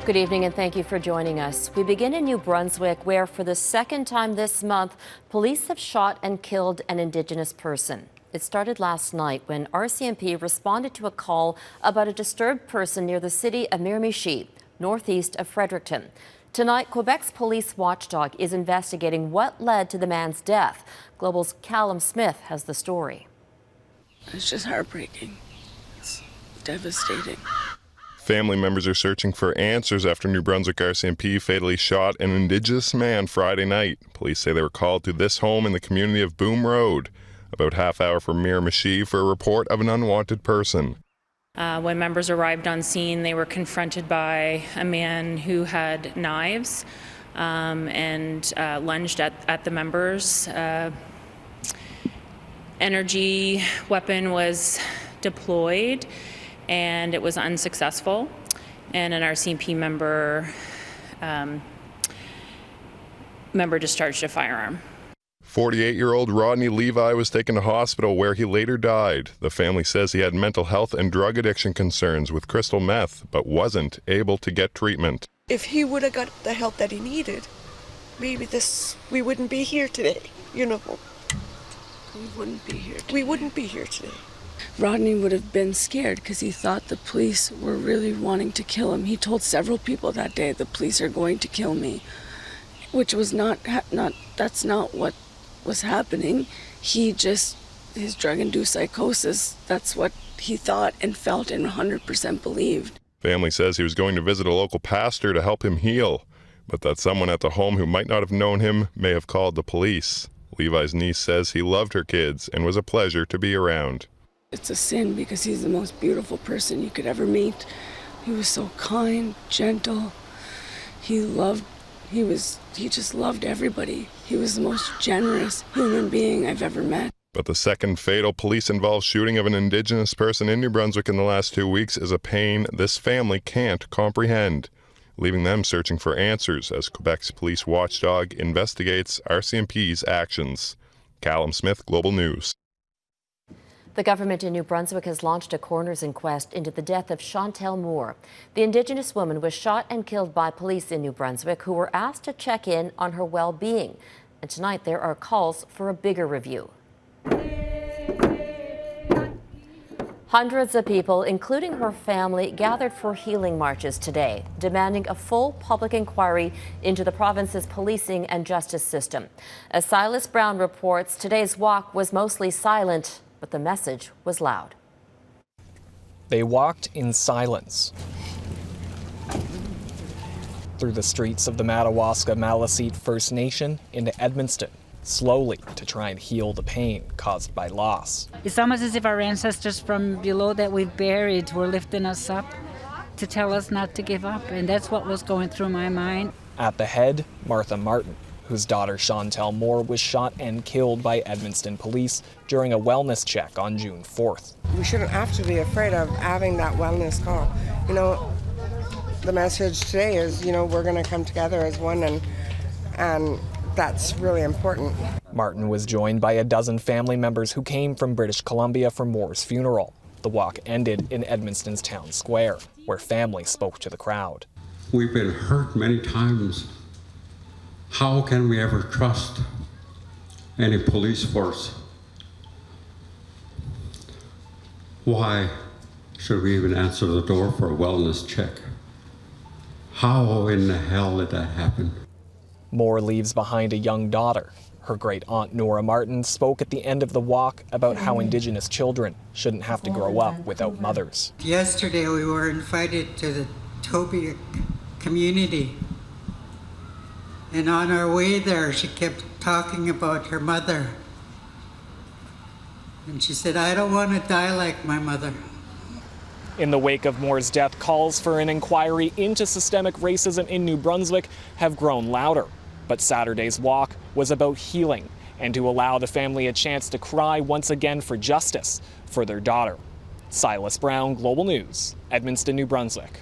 Good evening and thank you for joining us. We begin in New Brunswick, where for the second time this month, police have shot and killed an Indigenous person. It started last night when RCMP responded to a call about a disturbed person near the city of Miramichi, northeast of Fredericton. Tonight, Quebec's police watchdog is investigating what led to the man's death. Global's Callum Smith has the story. It's just heartbreaking. It's devastating. Family members are searching for answers after New Brunswick RCMP fatally shot an Indigenous man Friday night. Police say they were called to this home in the community of Boom Road, about half hour from Miramichi, for a report of an unwanted person. When members arrived on scene, they were confronted by a man who had knives and lunged at the members. Energy weapon was deployed, and it was unsuccessful, and an RCMP member discharged a firearm. 48-year-old Rodney Levi was taken to hospital where he later died. The family says he had mental health and drug addiction concerns with crystal meth, but wasn't able to get treatment. If he would have got the help that he needed, maybe we wouldn't be here today, you know. We wouldn't be here today. We wouldn't be here today. Rodney would have been scared because he thought the police were really wanting to kill him. He told several people that day, the police are going to kill me, which was that's not what was happening. His drug-induced psychosis, that's what he thought and felt and 100% believed. Family says he was going to visit a local pastor to help him heal, but that someone at the home who might not have known him may have called the police. Levi's niece says he loved her kids and was a pleasure to be around. It's a sin because he's the most beautiful person you could ever meet. He was so kind, gentle. He just loved everybody. He was the most generous human being I've ever met. But the second fatal police-involved shooting of an Indigenous person in New Brunswick in the last 2 weeks is a pain this family can't comprehend, leaving them searching for answers as Quebec's police watchdog investigates RCMP's actions. Callum Smith, Global News. The government in New Brunswick has launched a coroner's inquest into the death of Chantel Moore. The Indigenous woman was shot and killed by police in New Brunswick, who were asked to check in on her well-being. And tonight there are calls for a bigger review. Hundreds of people, including her family, gathered for healing marches today, demanding a full public inquiry into the province's policing and justice system. As Silas Brown reports, today's walk was mostly silent, but the message was loud. They walked in silence through the streets of the Madawaska-Maliseet First Nation into Edmundston, slowly to try and heal the pain caused by loss. It's almost as if our ancestors from below that we've buried were lifting us up to tell us not to give up, and that's what was going through my mind. At the head, Martha Martin, whose daughter Chantel Moore was shot and killed by Edmundston police during a wellness check on June 4th. We shouldn't have to be afraid of having that wellness call. You know, the message today is, we're going to come together as one, and that's really important. Martin was joined by a dozen family members who came from British Columbia for Moore's funeral. The walk ended in Edmundston's town square, where family spoke to the crowd. We've been hurt many times. How can we ever trust any police force? Why should we even answer the door for a wellness check? How in the hell did that happen? Moore leaves behind a young daughter. Her great-aunt Nora Martin spoke at the end of the walk about how Indigenous children shouldn't have to grow up without mothers. Yesterday we were invited to the Toby community. And on our way there, she kept talking about her mother. And she said, I don't want to die like my mother. In the wake of Moore's death, calls for an inquiry into systemic racism in New Brunswick have grown louder. But Saturday's walk was about healing and to allow the family a chance to cry once again for justice for their daughter. Silas Brown, Global News, Edmundston, New Brunswick.